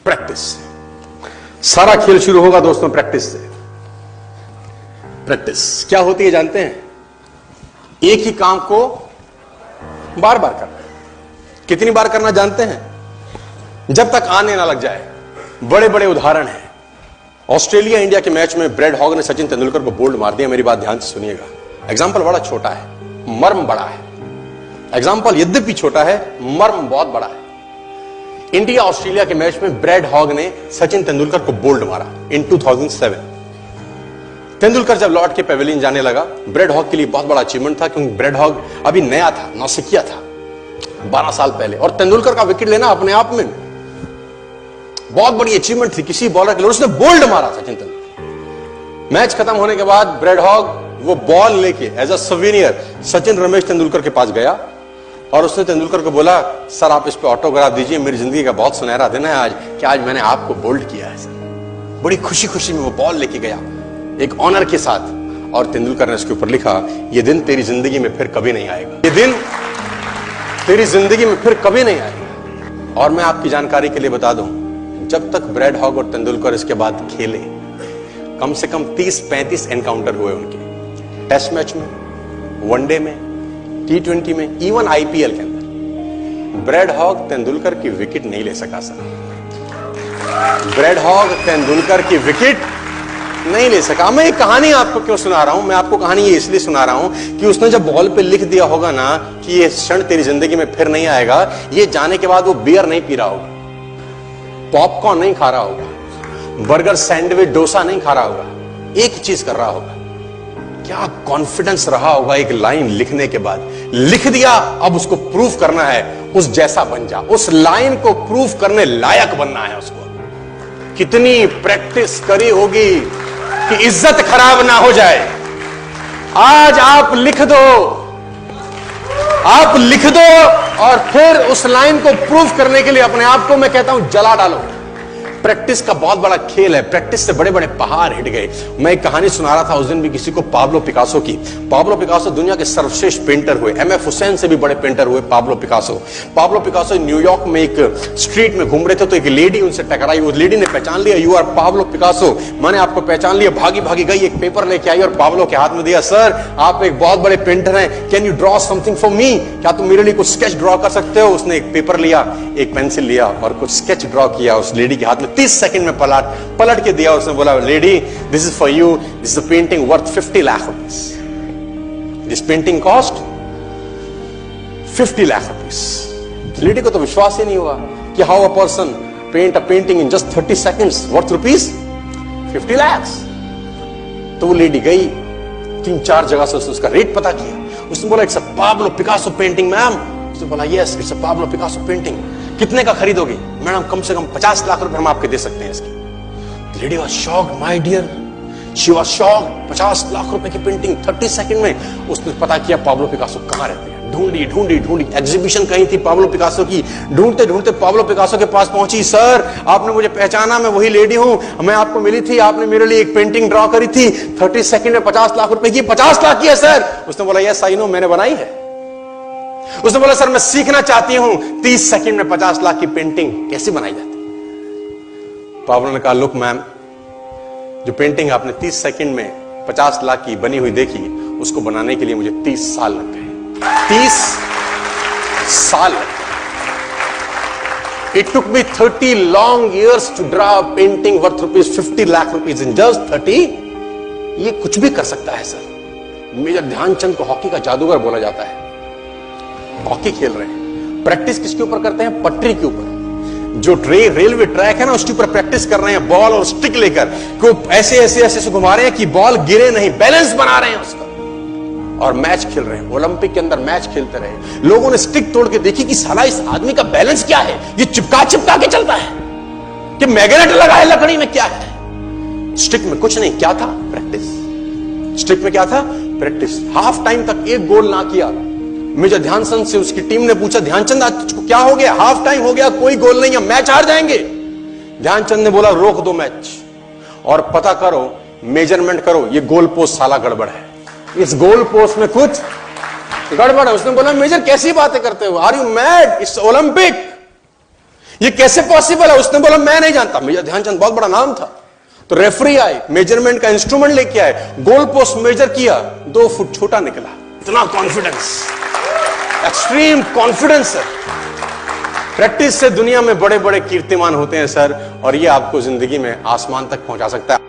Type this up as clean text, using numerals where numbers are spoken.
Practice. सारा खेल शुरू होगा दोस्तों प्रैक्टिस से। प्रैक्टिस क्या होती है जानते हैं? एक ही काम को बार बार करना। कितनी बार करना जानते हैं? जब तक आने ना लग जाए। बड़े बड़े उदाहरण हैं। ऑस्ट्रेलिया इंडिया के मैच में ब्रेड हॉग ने सचिन तेंदुलकर को बोल्ड मार दिया। मेरी बात ध्यान से सुनिएगा। एग्जाम्पल बड़ा छोटा है, मर्म बड़ा है। एग्जाम्पल यद्यपि छोटा है, मर्म बहुत बड़ा है। इंडिया ऑस्ट्रेलिया के मैच में ब्रेड हॉग ने सचिन तेंदुलकर को बोल्ड मारा इन 2007। तेंदुलकर जब लौट के पेविलियन जाने लगा, ब्रेड हॉग के लिए बहुत बड़ा अचीवमेंट था, क्योंकि ब्रेड हॉग अभी नया था, नौसिखिया था 12 साल पहले, और तेंदुलकर का विकेट लेना अपने आप में बहुत बड़ी अचीवमेंट थी किसी बॉलर के लिए। उसने बोल्ड मारा सचिन तेंदुलकर। मैच खत्म होने के बाद ब्रेड हॉग वो बॉल लेके as a souvenir Sachin Ramesh Tendulkar के पास गया और उसने तेंदुलकर को बोला, सर आप इस पे ऑटोग्राफ दीजिए, मेरी जिंदगी का बहुत सुनहरा दिन है आज, कि आज मैंने आपको बोल्ड किया है सर। बड़ी खुशी खुशी में वो बॉल लेके गया एक ऑनर के साथ, और तेंदुलकर ने उसके ऊपर लिखा, ये दिन तेरी जिंदगी में फिर कभी नहीं आएगा, ये दिन तेरी जिंदगी में फिर कभी नहीं आएगा। और मैं आपकी जानकारी के लिए बता दूं, जब तक ब्रेड हॉग और तेंदुलकर इसके बाद खेले, कम से कम 30-35 एनकाउंटर हुए उनके, टेस्ट मैच में, वनडे में, T20 में, इवन IPL के अंदर। ब्रेड हॉग तेंदुलकर की विकेट नहीं ले सका सर। ब्रेड हॉग तेंदुलकर की विकेट नहीं ले सका। मैं एक कहानी आपको क्यों सुना रहा हूं? मैं आपको कहानी ये इसलिए सुना रहा हूं कि उसने जब बॉल पे लिख दिया होगा ना कि ये क्षण तेरी जिंदगी में फिर नहीं आएगा, ये जाने के बाद वो बियर नहीं पी रहा होगा, पॉपकॉर्न नहीं खा रहा होगा, बर्गर, सैंडविच, डोसा नहीं खा रहा होगा, एक चीज कर रहा होगा। क्या कॉन्फिडेंस रहा होगा एक लाइन लिखने के बाद। लिख दिया, अब उसको प्रूफ करना है, उस जैसा बन जा, उस लाइन को प्रूफ करने लायक बनना है उसको। कितनी प्रैक्टिस करी होगी कि इज्जत खराब ना हो जाए। आज आप लिख दो, आप लिख दो, और फिर उस लाइन को प्रूफ करने के लिए अपने आप को मैं कहता हूं जला डालो। प्रैक्टिस का बहुत बड़ा खेल है। प्रैक्टिस से बड़े बड़े पहाड़ हिट गए। मैं एक कहानी सुना रहा था उस दिन भी किसी को, पाब्लो पिकासो की। पाब्लो पिकासो दुनिया के सर्वश्रेष्ठ पेंटर हुए। MF हुसैन से भी बड़े पेंटर हुए Pablo Picasso. Pablo Picasso New York में एक स्ट्रीट में घूम रहे थे, तो एक लेडी उनसे टकराई। उस लेडी ने पहचान लिया, यू आर पाब्लो पिकासो, मैंने आपको पहचान लिया। भागी भागी गई, एक पेपर लेके आई और पाब्लो के हाथ में दिया। सर आप एक बहुत बड़े पेंटर हैं, can you draw something for me? क्या तुम मेरे लिए कुछ स्केच ड्रॉ कर सकते हो? उसने एक पेपर लिया, एक पेंसिल लिया और कुछ स्केच ड्रॉ किया उस लेडी के हाथ में। 30 सेकंड में पलट के दिया। उसने बोला, lady this is for you, this is a painting worth 50 lakh rupees. This painting cost 50 lakh rupees. Lady को तो विश्वास ही नहीं हुआ कि how a person paint a painting in just 30 seconds worth rupees 50 lakh. तो वो लेडी गई, 3-4 जगह से उसने उसका रेट पता किया। उसने बोला, it's a Pablo Picasso painting ma'am. उसने बोला, yes it's a Pablo Picasso painting. कितने का खरीदोगे? मैडम कम से कम 50 लाख रुपए हम आपके दे सकते हैं इसकी। Lady was shocked, my dear, she was shocked. 50 lakh रुपए की पेंटिंग 30 सेकंड में। उसने पता किया पाब्लो पिकासो कहां रहते हैं। ढूंढी ढूंढी ढूंढी, एग्जीबिशन कहीं थी पाब्लो पिकासो की। ढूंढते ढूंढते पाब्लो पिकासो के पास पहुंची। सर आपने मुझे पहचाना, मैं वही लेडी हूं, मैं आपको मिली थी, आपने मेरे लिए एक पेंटिंग ड्रॉ करी थी 30 सेकंड में 50 लाख रुपए की। 50 लाख की है सर? उसने बोला, यस आई नो, मैंने बनाई है। उसने बोला, सर मैं सीखना चाहती हूं 30 सेकंड में 50 लाख की पेंटिंग कैसे बनाई जाती। पाब्लो ने कहा, लुक मैम, जो पेंटिंग आपने 30 सेकंड में 50 लाख की बनी हुई देखी, उसको बनाने के लिए मुझे 30 साल लग गए। 30 साल। It took me 30 long years to draw a painting worth rupees 50 lakh rupees in just 30। ये कुछ भी कर सकता है सर। मेजर ध्यानचंद को हॉकी का जादूगर बोला जाता है। हॉकी खेल रहे हैं, प्रैक्टिस किसके ऊपर करते हैं? पटरी के ऊपर। जो रेलवे ट्रैक है ना, उसके ऊपर प्रैक्टिस कर रहे हैं, बॉल और स्टिक लेकर को ऐसे ऐसे ऐसे से घुमा रहे हैं कि बॉल गिरे नहीं, बैलेंस बना रहे हैं उसका, और मैच खेल रहे हैं। ओलंपिक के अंदर मैच खेलते रहे। लोगों ने स्टिक तोड़ के देखी कि साला इस आदमी का बैलेंस क्या है, ये चिपका चिपका के चलता है कि मैग्नेट लगा है लकड़ी में, क्या है? स्टिक में कुछ नहीं, क्या था? प्रैक्टिस। स्टिक में क्या था? प्रैक्टिस। हाफ टाइम तक एक गोल ना किया। मेजर ध्यानचंद से उसकी टीम ने पूछा, ध्यानचंद आज क्या हो गया? हाफ टाइम हो गया, कोई गोल नहीं है, मैच हार जाएंगे। ध्यानचंद ने बोला, रोक दो मैच और पता करो, मेजरमेंट करो, ये गोल पोस्ट साला गड़बड़ है, इस गोल पोस्ट में कुछ गड़बड़ है। उसने बोला, मेजर कैसी बातें करते हो, are you mad? It's Olympic. ये कैसे पॉसिबल है? उसने बोला मैं नहीं जानता, मेजर ध्यानचंद बहुत बड़ा नाम था। तो रेफरी आए, मेजरमेंट का इंस्ट्रूमेंट लेके आए, गोल पोस्ट मेजर किया, 2 फुट छोटा निकला। इतना कॉन्फिडेंस, एक्सट्रीम कॉन्फिडेंस है। प्रैक्टिस से दुनिया में बड़े बड़े कीर्तिमान होते हैं सर, और ये आपको जिंदगी में आसमान तक पहुंचा सकता है।